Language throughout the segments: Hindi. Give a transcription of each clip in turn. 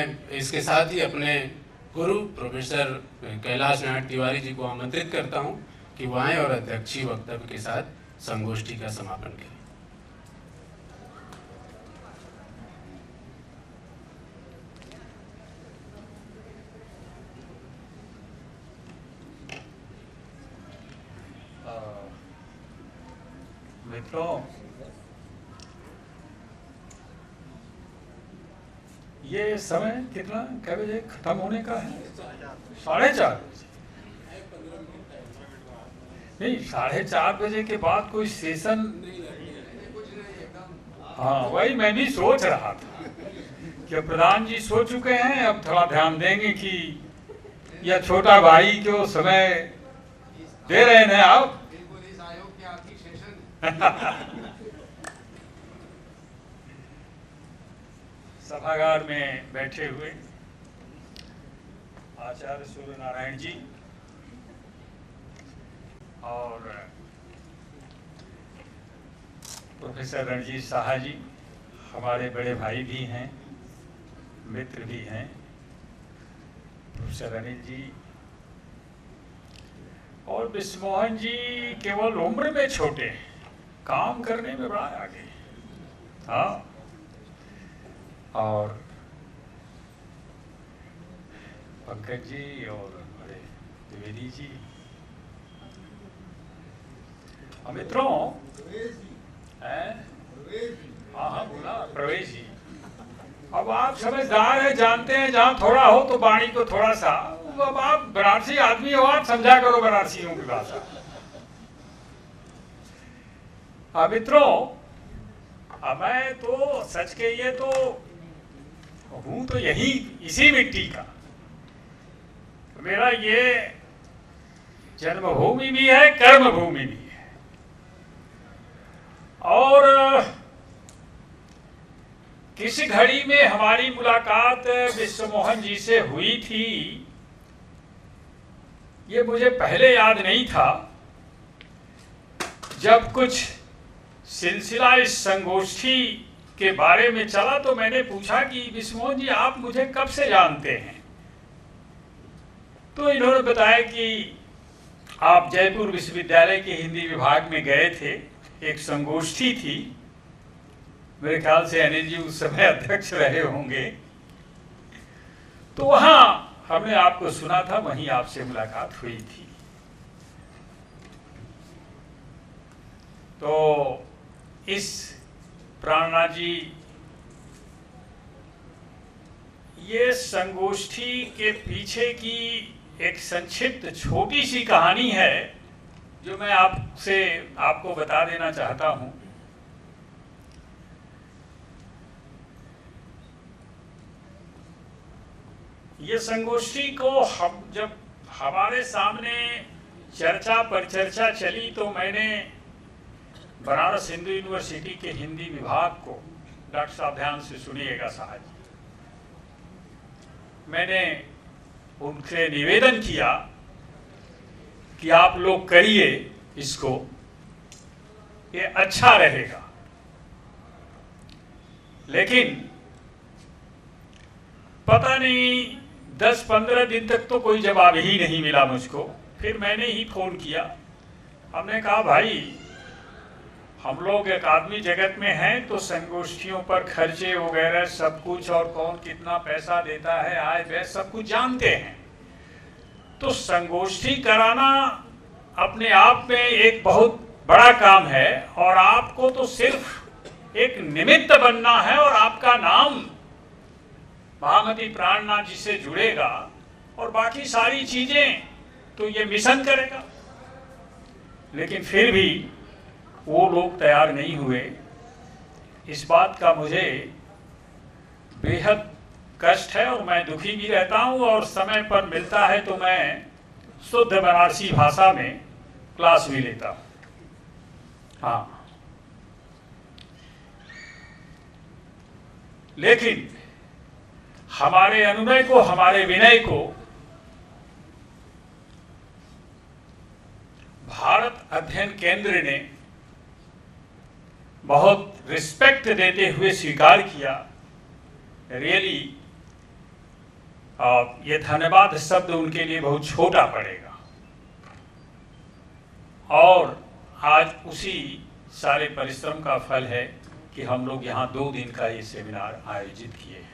मैं इसके साथ ही अपने गुरु प्रोफेसर कैलाश नारायण तिवारी जी को आमंत्रित करता हूं कि वो आएं और अध्यक्षीय वक्तव्य के साथ संगोष्ठी का समापन करें। मित्रों, ये समय कितना कै बजे खत्म होने का है? 4:30 बजे। नहीं, 4:30 बजे के बाद कोई सेशन? हाँ, वही मैं भी सोच रहा था कि प्रधान जी सो चुके हैं, अब थोड़ा ध्यान देंगे कि यह छोटा भाई को समय दे रहे हैं आप। सभागार में बैठे हुए आचार्य सूर्य नारायण जी और प्रोफेसर रणजीत साहा जी, हमारे बड़े भाई भी हैं, मित्र भी हैं, प्रोफेसर अनिल जी और विश्वमोहन जी केवल उम्र में छोटे हैं, काम करने में बड़ा आगे। हाँ, और पंकज जी और बड़े द्विवेदी जी। मित्रों, हाँ हाँ बोला, प्रवेश जी। अब आप समझदार हैं, जानते हैं जहाँ थोड़ा हो तो वाणी को थोड़ा सा, अब आप बनारसी आदमी हो, आप समझा करो बनारसियों की भाषा। मित्रों, मैं तो सच कहिए तो हूं तो यही इसी मिट्टी का। मेरा ये जन्मभूमि भी है, कर्मभूमि भी है। और किस घड़ी में हमारी मुलाकात विश्वमोहन जी से हुई थी, ये मुझे पहले याद नहीं था। जब कुछ सिलसिला इस संगोष्ठी के बारे में चला तो मैंने पूछा कि विश्वमोहन जी, आप मुझे कब से जानते हैं? तो इन्होंने बताया कि आप जयपुर विश्वविद्यालय के हिंदी विभाग में गए थे, एक संगोष्ठी थी, मेरे ख्याल से अनिल जी उस समय अध्यक्ष रहे होंगे, तो वहां हमने आपको सुना था, वहीं आपसे मुलाकात हुई थी। तो इस प्राणनाथ जी, ये संगोष्ठी के पीछे की एक संक्षिप्त छोटी सी कहानी है जो मैं आपको बता देना चाहता हूं। ये संगोष्ठी को जब हमारे सामने चर्चा पर चर्चा चली तो मैंने बनारस हिंदू यूनिवर्सिटी के हिंदी विभाग को, डॉक्टर साहब ध्यान से सुनिएगा साहब जी, मैंने उनसे निवेदन किया कि आप लोग करिए इसको, ये अच्छा रहेगा। लेकिन पता नहीं 10-15 दिन तक तो कोई जवाब ही नहीं मिला मुझको। फिर मैंने ही फोन किया, हमने कहा भाई, हम लोग अकादमी जगत में हैं तो संगोष्ठियों पर खर्चे वगैरह सब कुछ और कौन कितना पैसा देता है, आय व्यय सब कुछ जानते हैं। तो संगोष्ठी कराना अपने आप में एक बहुत बड़ा काम है और आपको तो सिर्फ एक निमित्त बनना है और आपका नाम महामती प्राणनाथ जी से जुड़ेगा और बाकी सारी चीजें तो ये मिशन करेगा। लेकिन फिर भी वो लोग तैयार नहीं हुए। इस बात का मुझे बेहद कष्ट है और मैं दुखी भी रहता हूँ, और समय पर मिलता है तो मैं शुद्ध बनारसी भाषा में क्लास भी लेता हूँ। हाँ, लेकिन हमारे अनुनय को, हमारे विनय को भारत अध्ययन केंद्र ने बहुत रिस्पेक्ट देते हुए स्वीकार किया। रियली ये धन्यवाद शब्द उनके लिए बहुत छोटा पड़ेगा। और आज उसी सारे परिश्रम का फल है कि हम लोग यहाँ 2 दिन का ये सेमिनार आयोजित किए हैं।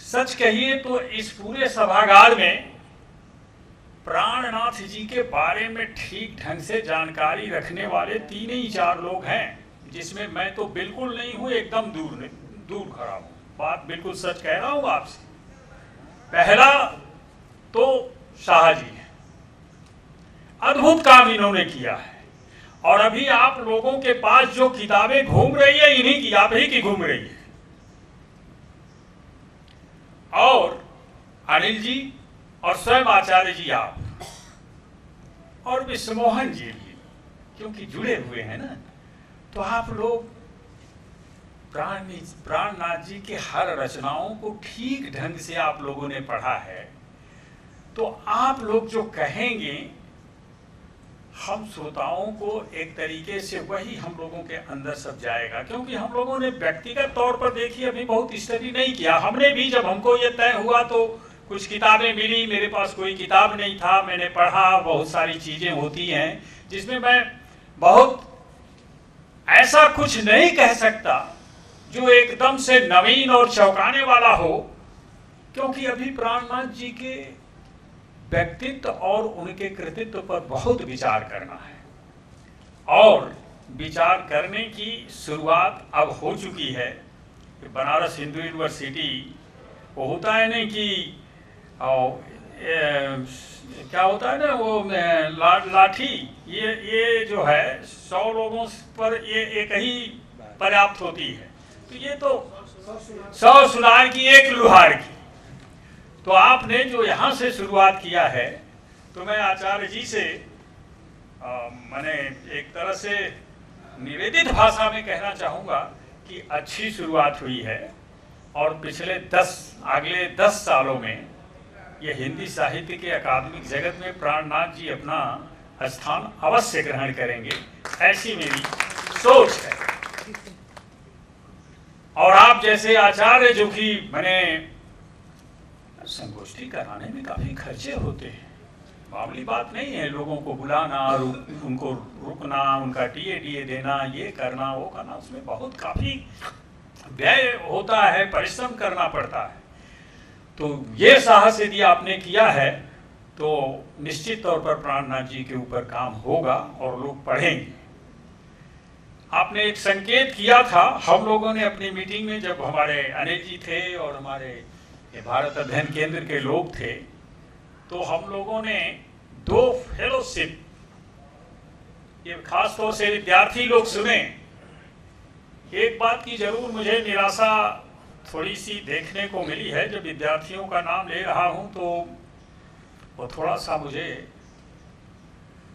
सच कहिए तो इस पूरे सभागार में प्राणनाथ जी के बारे में ठीक ढंग से जानकारी रखने वाले 3 ही 4 लोग हैं, जिसमें मैं तो बिल्कुल नहीं हूं, एकदम दूर खड़ा हूं। बात बिल्कुल सच कह रहा हूं आपसे। पहला तो शाह जी है, अद्भुत काम इन्होंने किया है। और अभी आप लोगों के पास जो किताबें घूम रही है, इन्हीं की, आप ही की घूम रही है। और अनिल जी और स्वयं आचार्य जी आप, और विश्वमोहन जी भी, क्योंकि जुड़े हुए हैं ना, तो आप लोग प्राणनाथ जी के हर रचनाओं को ठीक ढंग से आप लोगों ने पढ़ा है। तो आप लोग जो कहेंगे, हम श्रोताओं को एक तरीके से वही हम लोगों के अंदर सब जाएगा। क्योंकि हम लोगों ने व्यक्तिगत तौर पर देखिए अभी बहुत स्टडी नहीं किया। हमने भी, जब हमको ये तय हुआ तो कुछ किताबें मिली, मेरे पास कोई किताब नहीं था, मैंने पढ़ा। बहुत सारी चीजें होती हैं जिसमें मैं बहुत ऐसा कुछ नहीं कह सकता जो एकदम से नवीन और चौंकाने वाला हो, क्योंकि अभी प्राणनाथ जी के व्यक्तित्व और उनके कृतित्व पर बहुत विचार करना है। और विचार करने की शुरुआत अब हो चुकी है। बनारस हिंदू यूनिवर्सिटी, वो होता है ना कि क्या होता है ना, वो लाठी, ये जो है 100 लोगों पर ये एक ही पर्याप्त होती है। तो ये तो 100 सुनार की, 1 लुहार की। तो आपने जो यहाँ से शुरुआत किया है, तो मैं आचार्य जी से मैंने एक तरह से निवेदित भाषा में कहना चाहूँगा कि अच्छी शुरुआत हुई है। और पिछले अगले 10 सालों में ये हिंदी साहित्य के अकादमिक जगत में प्राणनाथ जी अपना स्थान अवश्य ग्रहण करेंगे, ऐसी मेरी सोच है। और आप जैसे आचार्य, जो कि मैंने संगोष्ठी कराने में काफी खर्चे होते हैं, मामूली बात नहीं है। लोगों को बुलाना, उनको रुकना, उनका टीए देना, ये करना वो करना, उसमें बहुत काफी व्यय होता है, परिश्रम करना पड़ता है। तो ये साहस यदि आपने किया है तो निश्चित तौर पर प्राणनाथ जी के ऊपर काम होगा और लोग पढ़ेंगे। आपने एक संकेत किया था, हम लोगों ने अपनी मीटिंग में, जब हमारे अनिल जी थे और हमारे भारत अध्ययन केंद्र के लोग थे, तो हम लोगों ने 2 फेलोशिप, ये खास तौर से विद्यार्थी लोग सुने। एक बात की जरूर मुझे निराशा थोड़ी सी देखने को मिली है। जब विद्यार्थियों का नाम ले रहा हूं तो वो थोड़ा सा मुझे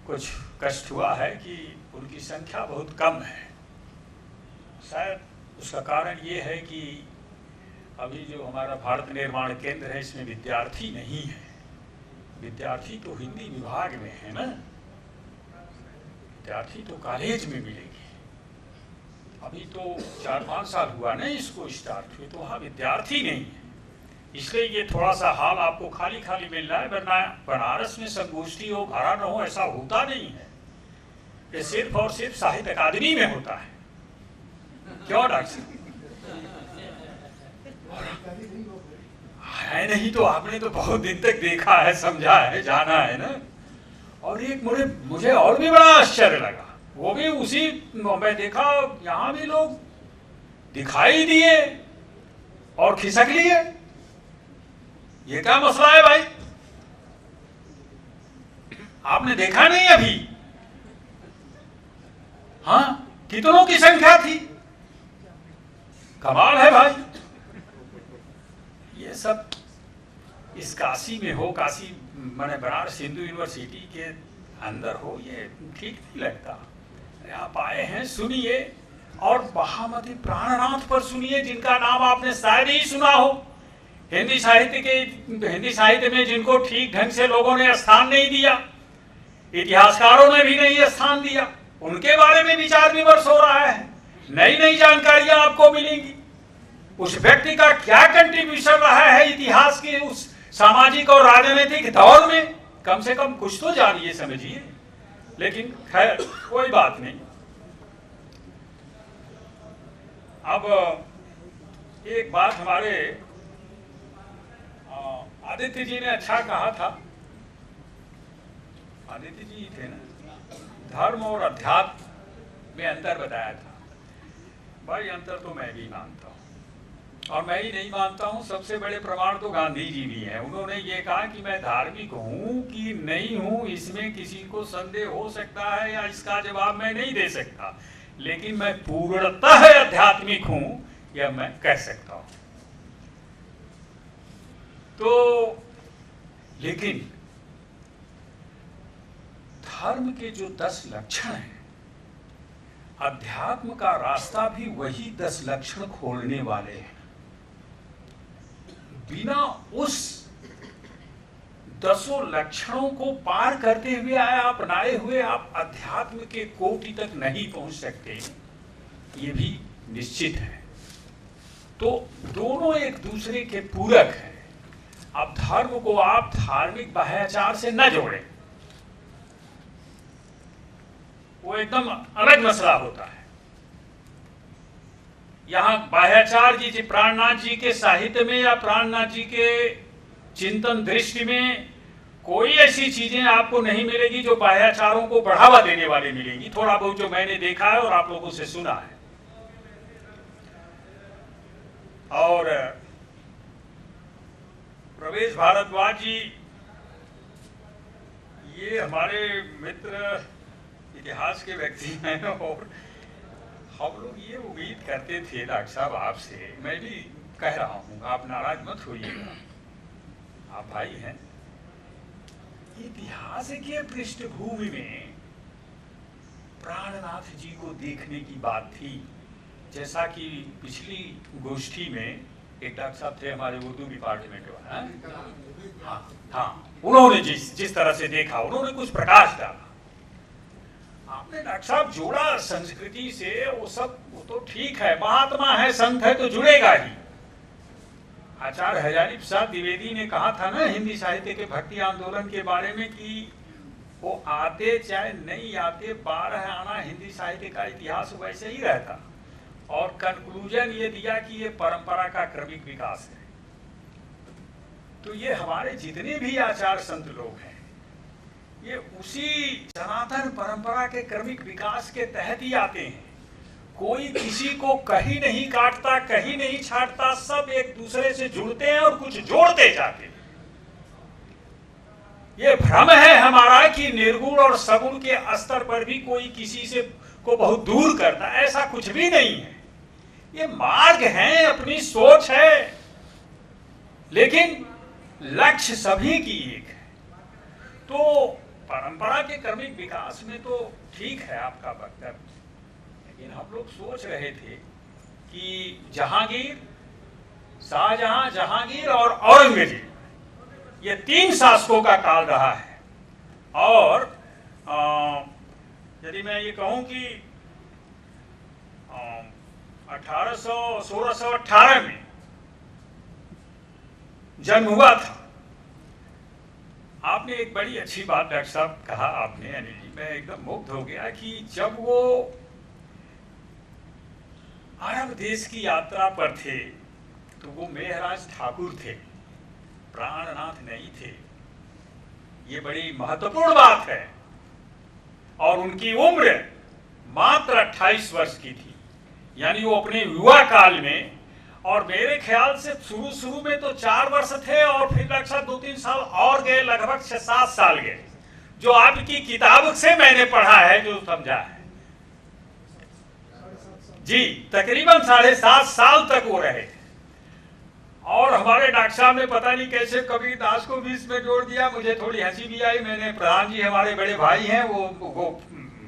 कुछ कष्ट हुआ है कि उनकी संख्या बहुत कम है। शायद उसका कारण ये है कि अभी जो हमारा भारत निर्माण केंद्र है, इसमें विद्यार्थी नहीं है। विद्यार्थी तो हिंदी विभाग में है ना, विद्यार्थी तो कॉलेज में मिलेंगे। अभी तो 4-5 साल हुआ ना इसको स्टार्ट हुए, तो वहाँ विद्यार्थी नहीं है। इसलिए ये थोड़ा सा हाल आपको खाली खाली मिल रहा है। वरना बनारस में संगोष्ठी हो, भरा न हो, ऐसा होता नहीं है। ये सिर्फ और सिर्फ साहित्य अकादमी में होता है। क्यों डॉक्टर साहब? है नहीं तो आपने तो बहुत दिन तक देखा है, समझा है, जाना है ना। और एक मुझे और भी बड़ा आश्चर्य लगा, वो भी उसी मैं देखा, यहाँ भी लोग दिखाई दिए और खिसक लिए। ये क्या मसला है भाई? आपने देखा नहीं अभी? हाँ, कितनों की संख्या थी, कमाल है भाई। ये सब इस काशी में हो, काशी माने बनारस हिंदू यूनिवर्सिटी के अंदर हो, ये ठीक नहीं लगता। आप आए हैं, सुनिए, और महामती प्राणनाथ पर सुनिए, जिनका नाम आपने शायद ही सुना हो। हिंदी साहित्य में जिनको ठीक ढंग से लोगों ने स्थान नहीं दिया, इतिहासकारों ने भी नहीं स्थान दिया, उनके बारे में विचार विमर्श हो रहा है। नई नई जानकारियां आपको मिलेंगी। उस व्यक्ति का क्या कंट्रीब्यूशन रहा है इतिहास के उस सामाजिक और राजनीतिक दौर में, कम से कम कुछ तो जानिए समझिए। लेकिन खैर कोई बात नहीं। अब एक बात हमारे आदित्य जी ने अच्छा कहा था, आदित्य जी थे ना, धर्म और अध्यात्म में अंतर बताया था। भाई अंतर तो मैं भी मानता हूँ, और मैं ही नहीं मानता हूँ, सबसे बड़े प्रमाण तो गांधी जी भी हैं। उन्होंने ये कहा कि मैं धार्मिक हूँ कि नहीं हूँ इसमें किसी को संदेह हो सकता है या इसका जवाब मैं नहीं दे सकता, लेकिन मैं पूर्णतः आध्यात्मिक हूँ यह मैं कह सकता हूँ। तो लेकिन धर्म के जो 10 लक्षण हैं, अध्यात्म का रास्ता भी वही 10 लक्षण खोलने वाले हैं। बिना उस 10 लक्षणों को पार करते हुए अपनाए हुए आप अध्यात्म के कोटि तक नहीं पहुंच सकते, ये भी निश्चित है। तो दोनों एक दूसरे के पूरक हैं। अब धर्म को आप धार्मिक बाह्याचार से न जोड़ें, वो एकदम अलग मसला होता है। यहाँ बाह्याचार जी प्राणनाथ जी के साहित्य में या प्राणनाथ जी के चिंतन दृष्टि में कोई ऐसी चीजें आपको नहीं मिलेगी जो बाह्याचारों को बढ़ावा देने वाली मिलेगी। थोड़ा बहुत जो मैंने देखा है और आप लोगों से सुना है। और प्रवेश भारद्वाज जी ये हमारे मित्र इतिहास के व्यक्ति हैं, और हम लोग ये उम्मीद करते थे डॉक्टर साहब आपसे, मैं भी कह रहा हूँ, आप नाराज मत होइएगा, आप भाई हैं। इतिहास के पृष्ठभूमि में प्राणनाथ जी को देखने की बात थी। जैसा कि पिछली गोष्ठी में एक डॉक्टर साहब थे हमारे उर्दू डिपार्टमेंट में, हाँ, उन्होंने जिस तरह से देखा, उन्होंने कुछ प्रकाश डाला। आपने डॉक्टर साहब जोड़ा संस्कृति से, वो तो ठीक है, महात्मा है, संत है तो जुड़ेगा ही। आचार्य हजारी प्रसाद द्विवेदी ने कहा था ना हिंदी साहित्य के भक्ति आंदोलन के बारे में कि वो आते चाहे नहीं आते, 12 आना हिंदी साहित्य का इतिहास वैसे ही रहता। और कंक्लूजन ये दिया कि ये परंपरा का क्रमिक विकास है। तो ये हमारे जितने भी आचार संत लोग हैं, ये उसी सनातन परंपरा के क्रमिक विकास के तहत ही आते हैं। कोई किसी को कहीं नहीं काटता, कहीं नहीं छाटता, सब एक दूसरे से जुड़ते हैं और कुछ जोड़ते जाते हैं। ये भ्रम है हमारा कि निर्गुण और सगुण के स्तर पर भी कोई किसी से को बहुत दूर करता, ऐसा कुछ भी नहीं है। ये मार्ग है, अपनी सोच है, लेकिन लक्ष्य सभी की एक है। तो परंपरा के क्रमिक विकास में तो ठीक है आपका वक्तव्य, लेकिन हम लोग सोच रहे थे कि जहांगीर, शाहजहां, जहांगीर और औरंगजेब, ये 3 शासकों का काल रहा है। और यदि मैं ये कहूं कि 1618 में जन्म हुआ था। आपने एक बड़ी अच्छी बात डॉक्टर साहब कहा आपने, अनिल जी, मैं एकदम मुग्ध हो गया कि जब वो अरब देश की यात्रा पर थे तो वो मेहराज ठाकुर थे, प्राणनाथ नहीं थे। ये बड़ी महत्वपूर्ण बात है। और उनकी उम्र मात्र 28 वर्ष की थी, यानी वो अपने युवा काल में, और मेरे ख्याल से शुरू में तो 4 वर्ष थे और फिर लगभग 2-3 साल और गए, लगभग 6-7 साल गए, जो आपकी किताब से मैंने पढ़ा है, जो समझा है जी, तकरीबन 7.5 साल तक वो रहे। और हमारे डॉक्टर साहब ने पता नहीं कैसे कबीर दास को भी इसमें जोड़ दिया। मुझे थोड़ी हंसी भी आई। मैंने, प्रधान जी हमारे बड़े भाई हैं, वो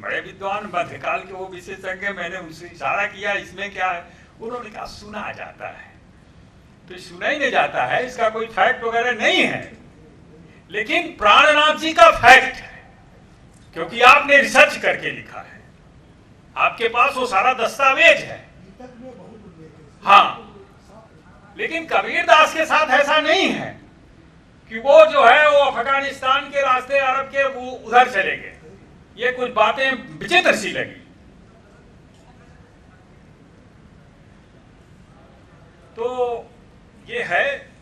बड़े विद्वान, मध्यकाल के वो विशेषज्ञ, मैंने उनसे इशारा किया इसमें क्या है। उन्होंने कहा सुना जाता है। तो सुना ही नहीं जाता है, इसका कोई फैक्ट वगैरह नहीं है, लेकिन प्राणनाथ जी का फैक्ट है, क्योंकि आपने रिसर्च करके लिखा है, आपके पास वो सारा दस्तावेज है। हाँ, लेकिन कबीरदास के साथ ऐसा नहीं है कि वो जो है वो अफगानिस्तान के रास्ते अरब के वो उधर चले गए। ये कुछ बातें विचित्र सी लगी। तो ये है।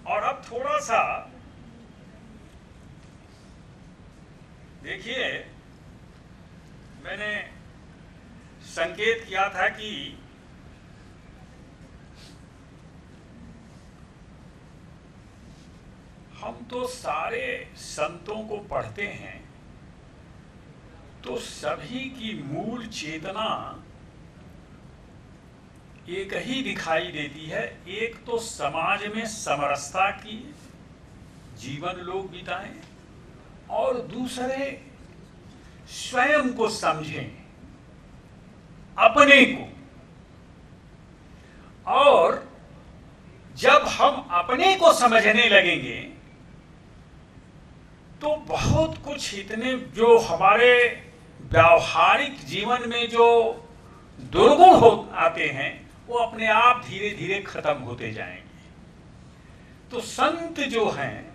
और अब थोड़ा सा देखिए, मैंने संकेत किया था कि हम तो सारे संतों को पढ़ते हैं तो सभी की मूल चेतना एक ही दिखाई देती है। एक तो समाज में समरसता की जीवन लोग बिताएं और दूसरे स्वयं को समझें, अपने को। और जब हम अपने को समझने लगेंगे तो बहुत कुछ इतने जो हमारे व्यावहारिक जीवन में जो दुर्गुण हो आते हैं वो अपने आप धीरे धीरे खत्म होते जाएंगे। तो संत जो हैं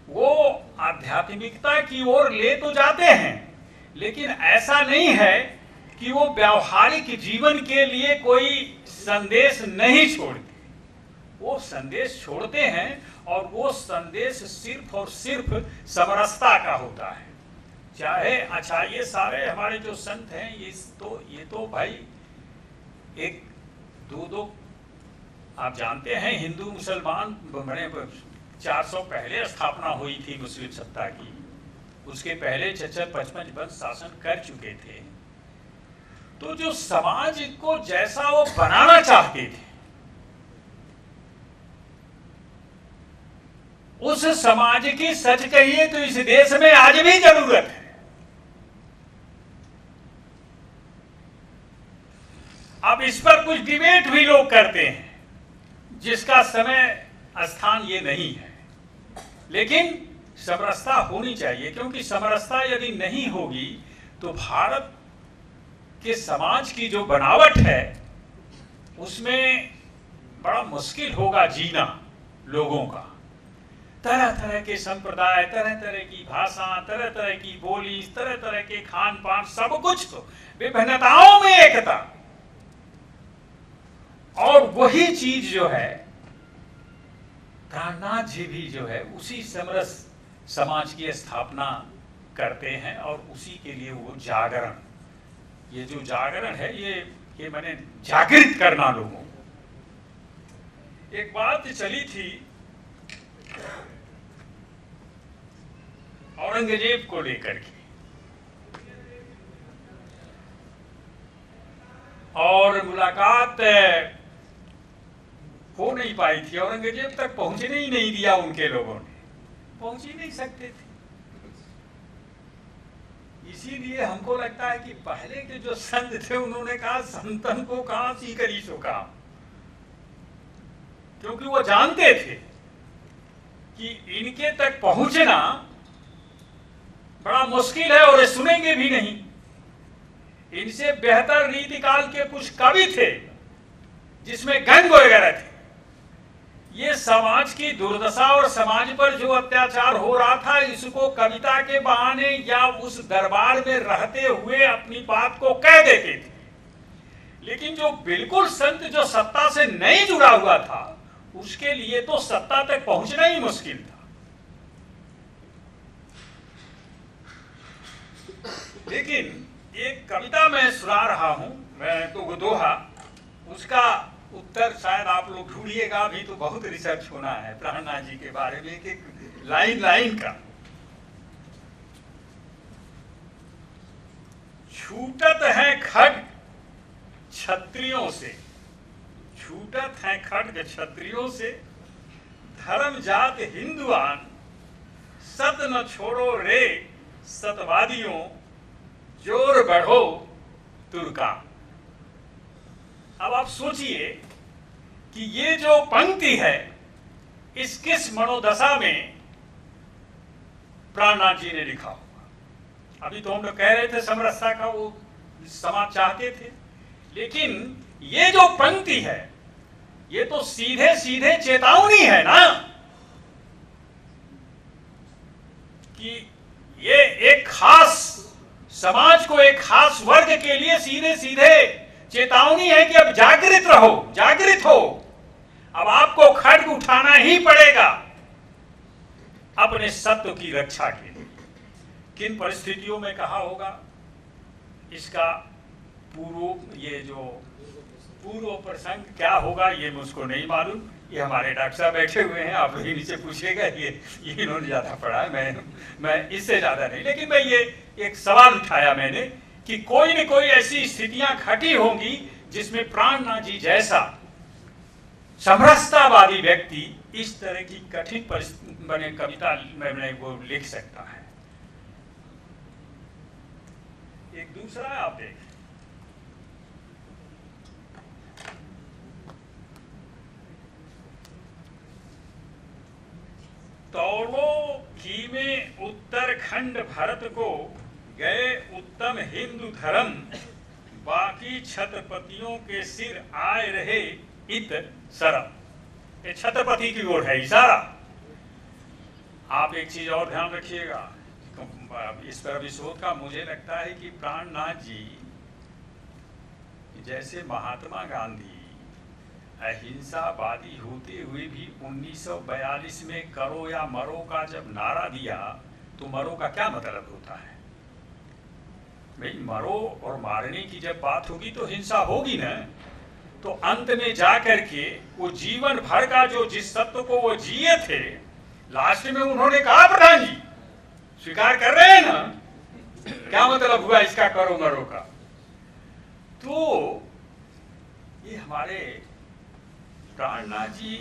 वो आध्यात्मिकता की ओर ले तो जाते हैं, लेकिन ऐसा नहीं है कि वो व्यावहारिक जीवन के लिए कोई संदेश नहीं छोड़ते। वो संदेश छोड़ते हैं और वो संदेश सिर्फ और सिर्फ समरसता का होता है। चाहे अच्छा, ये सारे हमारे जो संत हैं ये तो भाई एक दो आप जानते हैं, हिंदू मुसलमान बड़े 400 पहले स्थापना हुई थी मुस्लिम सत्ता की। उसके पहले 55 वर्ष शासन कर चुके थे। तो जो समाज को जैसा वो बनाना चाहते थे उस समाज की सच कहिए तो इस देश में आज भी जरूरत है। अब इस पर कुछ डिबेट भी लोग करते हैं, जिसका समय स्थान ये नहीं है। लेकिन समरसता होनी चाहिए, क्योंकि समरसता यदि नहीं होगी तो भारत के समाज की जो बनावट है उसमें बड़ा मुश्किल होगा जीना लोगों का। तरह तरह के संप्रदाय, तरह तरह की भाषा, तरह तरह की बोली, तरह तरह के खान पान, सब कुछ तो विभिन्नताओं में एकता। और वही चीज जो है प्राणनाथ जी भी जो है उसी समरस समाज की स्थापना करते हैं और उसी के लिए वो जागरण, ये जो जागरण है ये मैंने जागृत करना लोगों को। एक बात चली थी औरंगजेब को लेकर के, और मुलाकात हो नहीं पाई थी। औरंगजेब तक पहुंचने ही नहीं दिया उनके लोगों ने, पहुंच ही नहीं सकते थे। इसीलिए हमको लगता है कि पहले के जो संत थे उन्होंने कहा संतन को कहां सी करी सो काम, क्योंकि वो जानते थे कि इनके तक पहुंचना बड़ा मुश्किल है और सुनेंगे भी नहीं। इनसे बेहतर रीतिकाल के कुछ कवि थे जिसमें गंग वगैरह थे। ये समाज की दुर्दशा और समाज पर जो अत्याचार हो रहा था इसको कविता के बहाने या उस दरबार में रहते हुए अपनी बात को कह देते थे। लेकिन जो बिल्कुल संत जो सत्ता से नहीं जुड़ा हुआ था उसके लिए तो सत्ता तक पहुंचना ही मुश्किल था। लेकिन एक कविता मैं सुना रहा हूं, मैं तो दोहा, उसका उत्तर शायद आप लोग ढूंढिएगा। अभी तो बहुत रिसर्च होना है प्राणनाथ जी के बारे में, एक लाइन लाइन का। छूटत है खड्ग क्षत्रियों से, छूटत है खड्ग क्षत्रियों से, धर्म जात हिंदुआन, सत न छोड़ो रे सतवादियों, जोर बढ़ो तुर्का। अब आप सोचिए कि ये जो पंक्ति है इस किस मनोदशा में प्राणनाथ जी ने लिखा होगा। अभी तो हम लोग कह रहे थे समरसता का वो समाज चाहते थे, लेकिन ये जो पंक्ति है ये तो सीधे सीधे चेतावनी है ना कि ये एक खास समाज को, एक खास वर्ग के लिए सीधे सीधे चेतावनी है कि अब जागृत रहो, जागृत हो। अब आपको खड्ग उठाना ही पड़ेगा अपने सत्व की रक्षा के लिए। किन परिस्थितियों में कहा होगा इसका पूर्व प्रसंग क्या होगा ये मुझको नहीं मालूम। ये हमारे डॉक्टर साहब बैठे हुए हैं, आप ही नीचे पूछिएगा। ये इन्होंने ज्यादा पढ़ा है, मैं इससे ज्यादा नहीं। लेकिन मैं ये एक सवाल उठाया मैंने कि कोई न कोई ऐसी स्थितियां घटी होंगी जिसमें प्राणनाथ जी जैसा समरसतावादी व्यक्ति इस तरह की कठिन परिस्थिति कविता में वो लिख सकता है। एक दूसरा आप देखें, तौलो कीमे उत्तरखंड भरत को गए उत्तम हिंदू धर्म, बाकी छत्रपतियों के सिर आए रहे इत शरम। ये छत्रपति की ओर है इशारा। आप एक चीज और ध्यान रखिएगा, इस पर विशोध का मुझे लगता है कि प्राणनाथ जी जैसे महात्मा गांधी अहिंसावादी होते हुए भी 1942 में करो या मरो का जब नारा दिया, तो मरो का क्या मतलब होता है भाई? मरो और मारने की जब बात होगी तो हिंसा होगी ना। तो अंत में जा करके वो जीवन भर का जो जिस सत्य को वो जिए थे, लास्ट में उन्होंने कहा प्रधान जी स्वीकार कर रहे हैं ना, क्या मतलब हुआ इसका करो मरो का? तो ये हमारे प्राणनाथ जी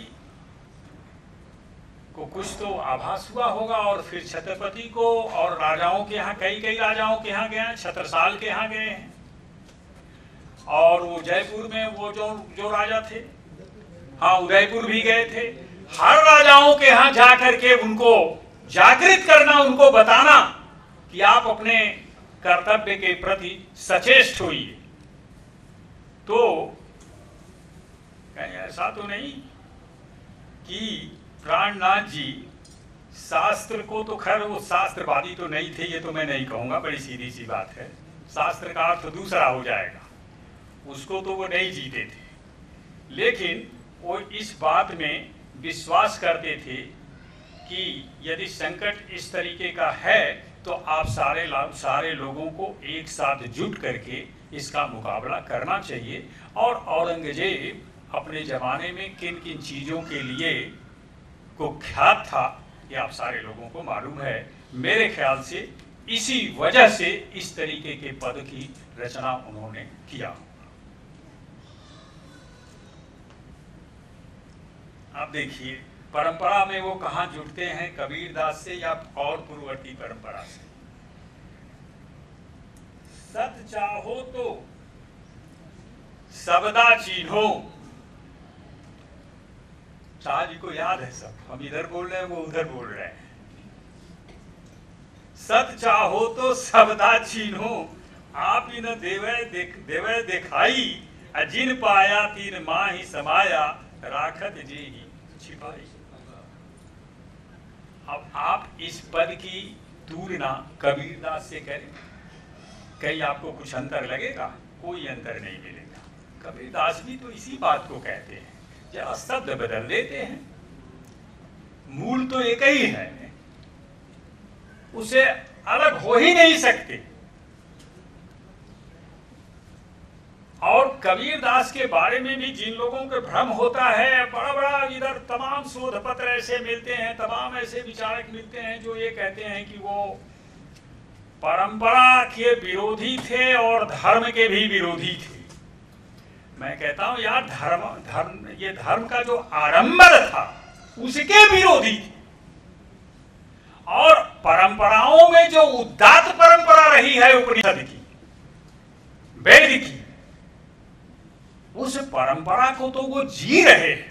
को कुछ तो आभास हुआ होगा। और फिर छत्रपति को और राजाओं के यहाँ, कई राजाओं के यहाँ गए हैं, छत्रसाल के यहाँ गए हैं, और वो जयपुर में वो जो राजा थे, हाँ उदयपुर भी गए थे। हर राजाओं के यहाँ जाकर के उनको जागृत करना, उनको बताना कि आप अपने कर्तव्य के प्रति सचेष्ट होइए। तो कहीं ऐसा तो नहीं कि प्राणनाथ जी शास्त्र को, तो खैर वो शास्त्रवादी तो नहीं थे, ये तो मैं नहीं कहूँगा, बड़ी सीधी सी बात है। शास्त्र का अर्थ दूसरा हो जाएगा, उसको तो वो नहीं जीते थे। लेकिन वो इस बात में विश्वास करते थे कि यदि संकट इस तरीके का है तो आप सारे लोगों को एक साथ जुट करके इसका मुकाबला करना चाहिए। और औरंगजेब अपने ज़माने में किन किन चीज़ों के लिए को ख्यात था, ये आप सारे लोगों को मालूम है। मेरे ख्याल से इसी वजह से इस तरीके के पद की रचना उन्होंने किया। आप देखिए परंपरा में वो कहाँ जुड़ते हैं, कबीरदास से या और पूर्ववर्ती परंपरा से। सत चाहो तो सबदा चीन्हो। शाह जी को याद है सब, हम इधर बोल रहे हैं वो उधर बोल रहे हैं। सत चाहो तो सबदा चीन्हो, आप इन देवे दिखाई, अजिन पाया तीन माही समाया, राखत जी ही छिपाई। अब आप इस पद की तुलना कबीरदास से करें, कहीं आपको कुछ अंतर लगेगा? कोई अंतर नहीं मिलेगा। कबीरदास भी तो इसी बात को कहते हैं, जरा शब्द बदल देते हैं, मूल तो एक ही है, उसे अलग हो ही नहीं सकते। और कबीरदास के बारे में भी जिन लोगों को भ्रम होता है, बड़ा बड़ा इधर तमाम शोध पत्र ऐसे मिलते हैं, तमाम ऐसे विचारक मिलते हैं जो ये कहते हैं कि वो परंपरा के विरोधी थे और धर्म के भी विरोधी थे। मैं कहता हूं यार, ये धर्म का जो आडंबर था उसके विरोधी थे। और परंपराओं में जो उदात्त परंपरा रही है उपनिषद की, वेद की, उस परंपरा को तो वो जी रहे हैं।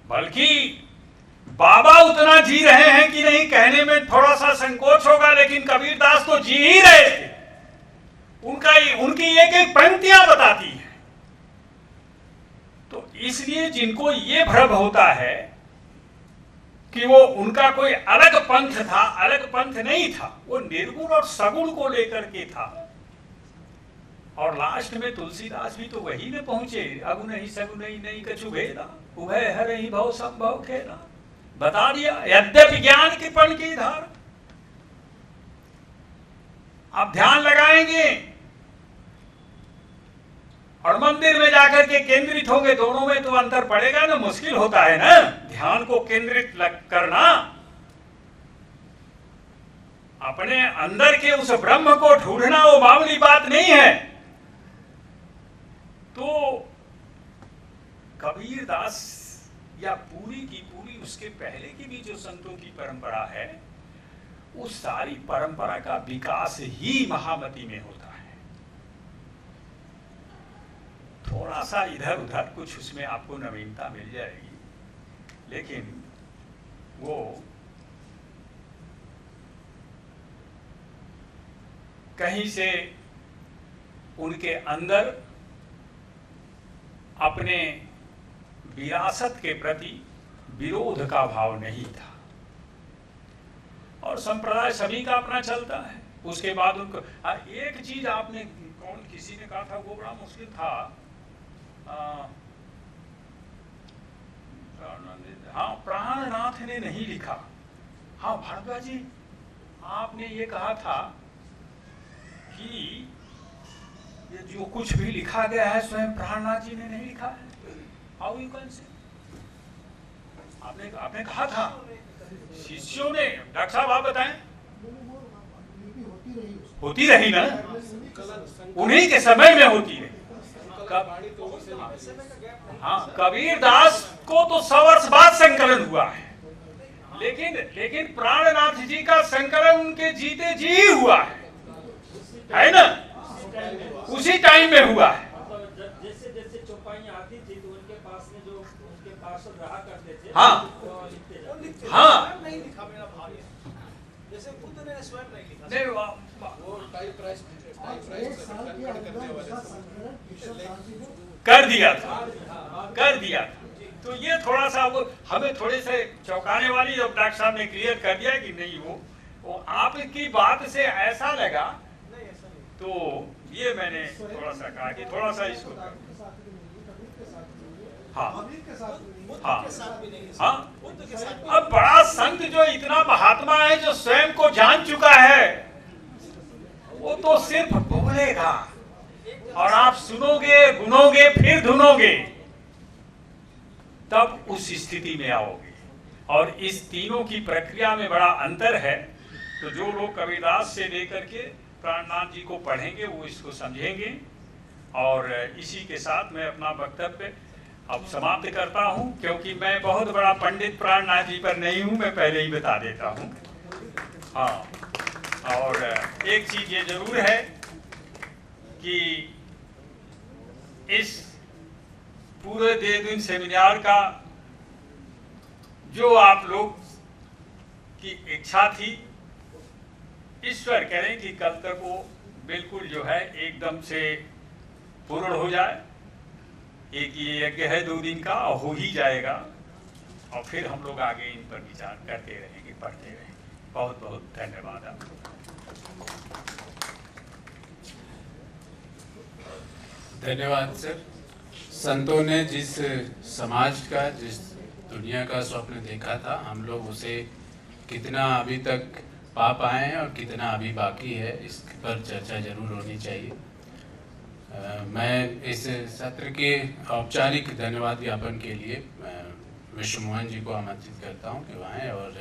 बल्कि बाबा उतना जी रहे हैं कि नहीं कहने में थोड़ा सा संकोच होगा, लेकिन कबीरदास तो जी ही रहे थे। उनकी एक एक पंक्तियां बताती हैं इसलिए जिनको ये भ्रम होता है कि वो उनका कोई अलग पंथ था, अलग पंथ नहीं था, वो निर्गुण और सगुण को लेकर के था। और लास्ट में तुलसीदास भी तो वही में पहुंचे, अगुण ही सगुण ही नहीं कछु भेदा, उभय हर ही भव संभव खेला। बता दिया यद्यपि ज्ञान के पण की धार। आप ध्यान लगाएंगे और मंदिर में जाकर के केंद्रित होंगे, दोनों में तो अंतर पड़ेगा ना, मुश्किल होता है ना ध्यान को केंद्रित करना। अपने अंदर के उस ब्रह्म को ढूंढना वो मामूली बात नहीं है। तो कबीर दास या पूरी की पूरी उसके पहले की भी जो संतों की परंपरा है, उस सारी परंपरा का विकास ही महामती में होता है। थोड़ा सा इधर उधर कुछ उसमें आपको नवीनता मिल जाएगी, लेकिन वो कहीं से उनके अंदर अपने विरासत के प्रति विरोध का भाव नहीं था। और संप्रदाय सभी का अपना चलता है। उसके बाद उनको एक चीज आपने किसी ने कहा था, वो बड़ा मुश्किल था। हाँ, प्राणनाथ ने नहीं लिखा। हाँ भारद्वाज जी, आपने ये कहा था कि ये जो कुछ भी लिखा गया है स्वयं प्राणनाथ जी ने नहीं लिखा है। How you can say? आपने कहा था शिष्यों ने। डॉक्टर साहब आप बताएं। होती रही ना, उन्हीं के समय में होती रही। हाँ, कबीर दास को तो 100 वर्ष बाद संकलन हुआ है, लेकिन प्राणनाथ जी का संकलन उनके जीते जी हुआ है ना, उसी टाइम में हुआ है। जैसे जैसे चौपाइयां आती थी तो उनके पास में जो उनके पार्षद रहा करते थे, हाँ हाँ, नहीं लिखा मेरा भाई, जैसे बुद्ध ने स्वयं नहीं लिखा। नहीं, वो टाइप राइस कर दिया था। तो ये थोड़ा सा वो हमें थोड़े से चौंकाने वाली, जब डॉक्टर साहब ने क्लियर कर दिया कि नहीं वो आपकी बात से ऐसा लगा, तो ये मैंने थोड़ा सा कहा कि थोड़ा सा इसको हाँ हाँ हाँ। अब बड़ा संत जो इतना महात्मा है, जो स्वयं को जान चुका है, वो तो सिर्फ बोलेगा और आप सुनोगे, गुनोगे, फिर धुनोगे, तब उस स्थिति में आओगे। और इस तीनों की प्रक्रिया में बड़ा अंतर है। तो जो लोग कबीरदास से लेकर के प्राणनाथ जी को पढ़ेंगे वो इसको समझेंगे। और इसी के साथ मैं अपना वक्तव्य अब समाप्त करता हूं, क्योंकि मैं बहुत बड़ा पंडित प्राणनाथ जी पर नहीं हूं, मैं पहले ही बता देता हूं। हाँ, और एक चीज ये जरूर है कि इस पूरे 2 दिन सेमिनार का जो आप लोग की इच्छा थी, ईश्वर करें कि कल तक वो बिल्कुल जो है एकदम से पूर्ण हो जाए। एक ये यज्ञ है 2 दिन का, हो ही जाएगा, और फिर हम लोग आगे इन पर विचार करते रहेंगे, पढ़ते रहेंगे। बहुत बहुत धन्यवाद आपको। धन्यवाद सर। संतों ने जिस समाज का, जिस दुनिया का स्वप्न देखा था, हम लोग उसे कितना अभी तक पा पाए हैं और कितना अभी बाकी है, इस पर चर्चा जरूर होनी चाहिए। मैं इस सत्र के औपचारिक धन्यवाद ज्ञापन के लिए विश्व मोहन जी को आमंत्रित करता हूं कि वहाँ और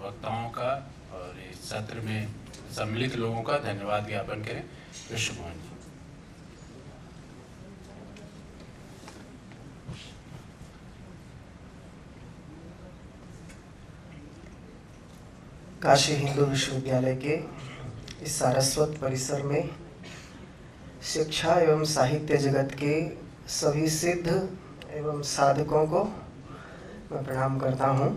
वक्ताओं का और इस सत्र में सम्मिलित लोगों का धन्यवाद ज्ञापन करें। विश्व मोहन जी। काशी हिंदू विश्वविद्यालय के इस सारस्वत परिसर में शिक्षा एवं साहित्य जगत के सभी सिद्ध एवं साधकों को मैं प्रणाम करता हूँ।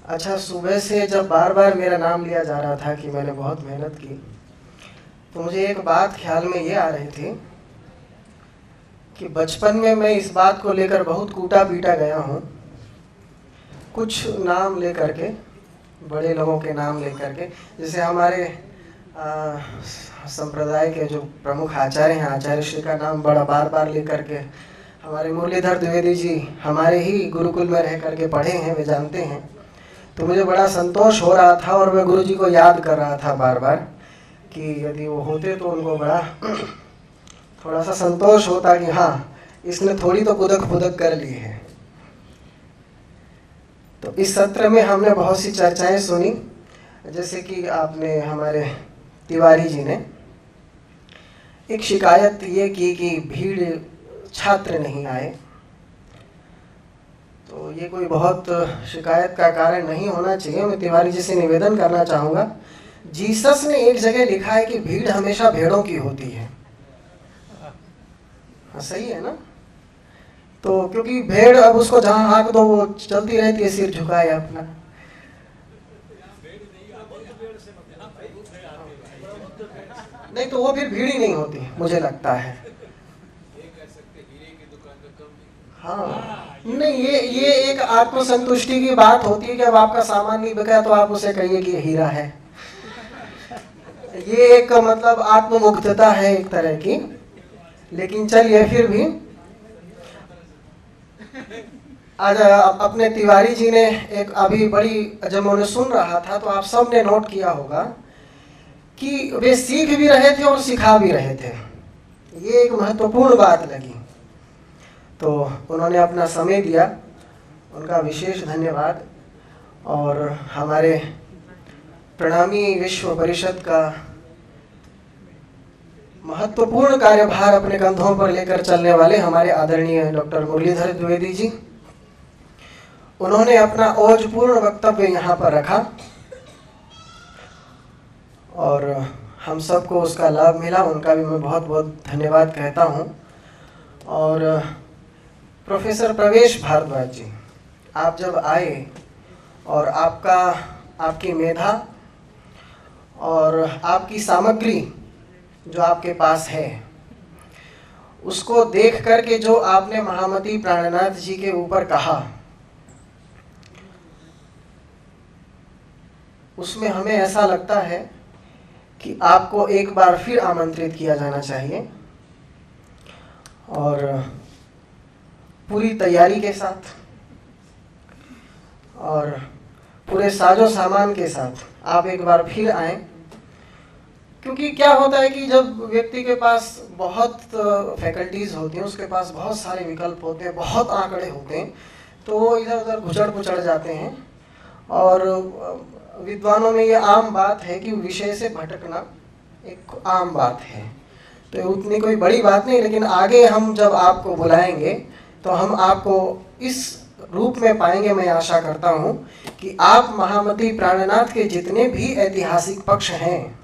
अच्छा, सुबह से जब बार बार मेरा नाम लिया जा रहा था कि मैंने बहुत मेहनत की, तो मुझे एक बात ख्याल में ये आ रही थी कि बचपन में मैं इस बात को लेकर बहुत कूटा पीटा गया हूँ, कुछ नाम लेकर के, बड़े लोगों के नाम लेकर के। जैसे हमारे संप्रदाय के जो प्रमुख आचार्य हैं, आचार्य श्री का नाम बड़ा बार बार लेकर के, हमारे मुरलीधर द्विवेदी जी हमारे ही गुरुकुल में रह करके पढ़े हैं, वे जानते हैं। तो मुझे बड़ा संतोष हो रहा था और मैं गुरु जी को याद कर रहा था बार बार कि यदि वो होते तो उनको बड़ा थोड़ा सा संतोष होता कि हाँ, इसने थोड़ी तो कुदक फुदक कर ली है। तो इस सत्र में हमने बहुत सी चर्चाएं सुनी, जैसे कि आपने हमारे तिवारी जी ने एक शिकायत ये की कि भीड़ छात्र नहीं आए। तो ये कोई बहुत शिकायत का कारण नहीं होना चाहिए। मैं तिवारी जी से निवेदन करना चाहूँगा, जीसस ने एक जगह लिखा है कि भीड़ हमेशा भेड़ों की होती है। हाँ, सही है ना? तो क्योंकि भेड़ अब उसको जहाँ हाँक दो वो चलती रहती है सिर झुकाए अपना। नहीं तो वो फिर भीड़ ही नहीं होती, मुझे लगता है। हाँ, नहीं, ये एक आत्मसंतुष्टि की बात होती है कि अब आपका सामान नहीं बिका तो आप उसे कहिए कि हीरा है। ये एक मतलब आत्ममुग्धता है एक तरह की। लेकिन चलिए, फिर भी आज अपने तिवारी जी ने एक अभी बड़ी, जब मैं उन्हें सुन रहा था तो आप सब ने नोट किया होगा कि वे सीख भी रहे थे और सिखा भी रहे थे। ये एक महत्वपूर्ण बात लगी। तो उन्होंने अपना समय दिया, उनका विशेष धन्यवाद। और हमारे प्रणामी विश्व परिषद का महत्वपूर्ण कार्यभार अपने कंधों पर लेकर चलने वाले हमारे आदरणीय डॉक्टर मुरलीधर द्विवेदी जी, उन्होंने अपना ओजपूर्ण वक्तव्य यहाँ पर रखा और हम सबको उसका लाभ मिला। उनका भी मैं बहुत बहुत धन्यवाद कहता हूँ। और प्रोफेसर प्रवेश भारद्वाज जी, आप जब आए और आपकी मेधा और आपकी सामग्री जो आपके पास है, उसको देख करके जो आपने महामती प्राणनाथ जी के ऊपर कहा, उसमें हमें ऐसा लगता है कि आपको एक बार फिर आमंत्रित किया जाना चाहिए और पूरी तैयारी के साथ और पूरे साजो सामान के साथ आप एक बार फिर आएं। क्योंकि क्या होता है कि जब व्यक्ति के पास बहुत फैकल्टीज़ होती हैं, उसके पास बहुत सारे विकल्प होते हैं, बहुत आंकड़े होते हैं, तो वो इधर उधर घुचड़ पुचड़ जाते हैं। और विद्वानों में ये आम बात है कि विषय से भटकना एक आम बात है। तो उतनी कोई बड़ी बात नहीं, लेकिन आगे हम जब आपको बुलाएंगे तो हम आपको इस रूप में पाएंगे। मैं आशा करता हूँ कि आप महामती प्राणनाथ के जितने भी ऐतिहासिक पक्ष हैं,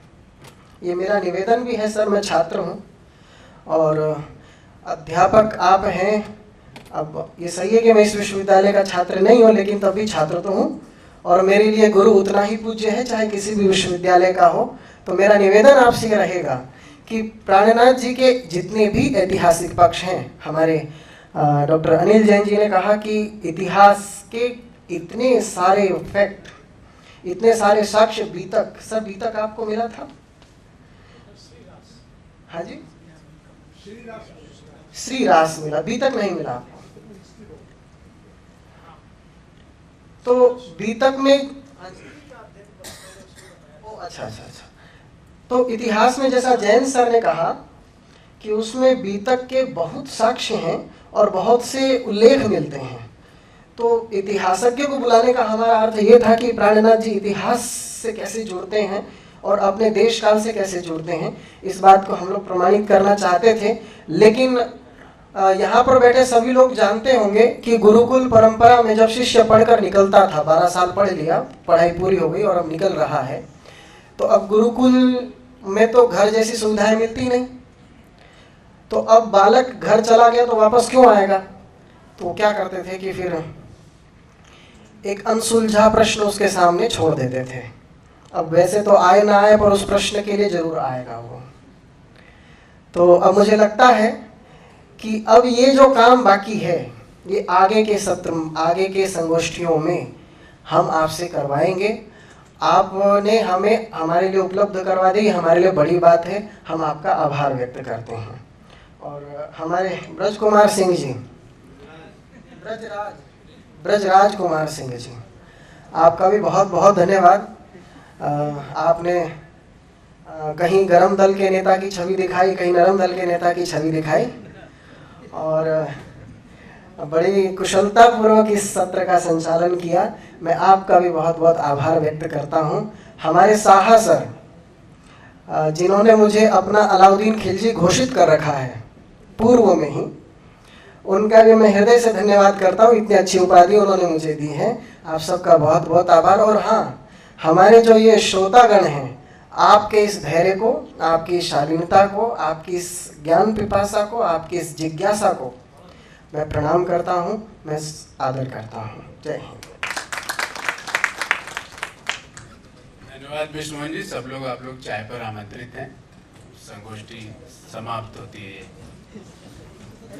ये मेरा निवेदन भी है सर, मैं छात्र हूँ और अध्यापक आप हैं। अब ये सही है कि मैं इस विश्वविद्यालय का छात्र नहीं हूँ, लेकिन तब भी छात्र तो हूँ और मेरे लिए गुरु उतना ही पूज्य है, चाहे किसी भी विश्वविद्यालय का हो। तो मेरा निवेदन आपसे रहेगा कि प्राणनाथ जी के जितने भी ऐतिहासिक पक्ष हैं, हमारे डॉक्टर अनिल जैन जी ने कहा कि इतिहास के इतने सारे फैक्ट, इतने सारे साक्ष्य, बीतक, सब बीतक आपको मिला था? हाँ जी, श्री रास मिला, बीतक नहीं मिला आपको। तो बीतक में अच्छा, तो इतिहास में जैसा जैन सर ने कहा कि उसमें बीतक के बहुत साक्ष्य हैं और बहुत से उल्लेख मिलते हैं। तो इतिहासज्ञ को बुलाने का हमारा अर्थ ये था कि प्राणनाथ जी इतिहास से कैसे जुड़ते हैं और अपने देश काल से कैसे जुड़ते हैं, इस बात को हम लोग प्रमाणित करना चाहते थे। लेकिन यहाँ पर बैठे सभी लोग जानते होंगे कि गुरुकुल परंपरा में जब शिष्य पढ़कर निकलता था, 12 साल पढ़ लिया, पढ़ाई पूरी हो गई और अब निकल रहा है, तो अब गुरुकुल में तो घर जैसी सुविधाएं मिलती नहीं। तो अब बालक घर चला गया तो वापस क्यों आएगा? तो क्या करते थे कि फिर एक अनसुलझा प्रश्न उसके सामने छोड़ देते थे। अब वैसे तो आए ना आए, पर उस प्रश्न के लिए जरूर आएगा वो। तो अब मुझे लगता है कि अब ये जो काम बाकी है ये आगे के सत्र, आगे के संगोष्ठियों में हम आपसे करवाएंगे। आपने हमें हमारे लिए उपलब्ध करवा दी, हमारे लिए बड़ी बात है, हम आपका आभार व्यक्त करते हैं। और हमारे ब्रज कुमार सिंह जी, ब्रजराज कुमार सिंह जी, आपका भी बहुत बहुत धन्यवाद। आपने कहीं गरम दल के नेता की छवि दिखाई, कहीं नरम दल के नेता की छवि दिखाई और बड़ी कुशलता पूर्वक इस सत्र का संचालन किया। मैं आपका भी बहुत बहुत आभार व्यक्त करता हूं। हमारे साहा सर, जिन्होंने मुझे अपना अलाउद्दीन खिलजी घोषित कर रखा है पूर्व में ही, उनका भी मैं हृदय से धन्यवाद करता हूं। इतनी अच्छी उपाधि उन्होंने मुझे दी है, आप सबका बहुत बहुत आभार। और हाँ, हमारे जो ये श्रोतागण हैं, आपके इस धैर्य को, आपकी शालीनता को, आपकी इस ज्ञान पिपासा को, आपकी इस जिज्ञासा को मैं प्रणाम करता हूं, मैं आदर करता हूं। जय हिंद। धन्यवाद विष्णुमोहन जी। सब लोग, आप लोग चाय पर आमंत्रित हैं। संगोष्ठी समाप्त होती है।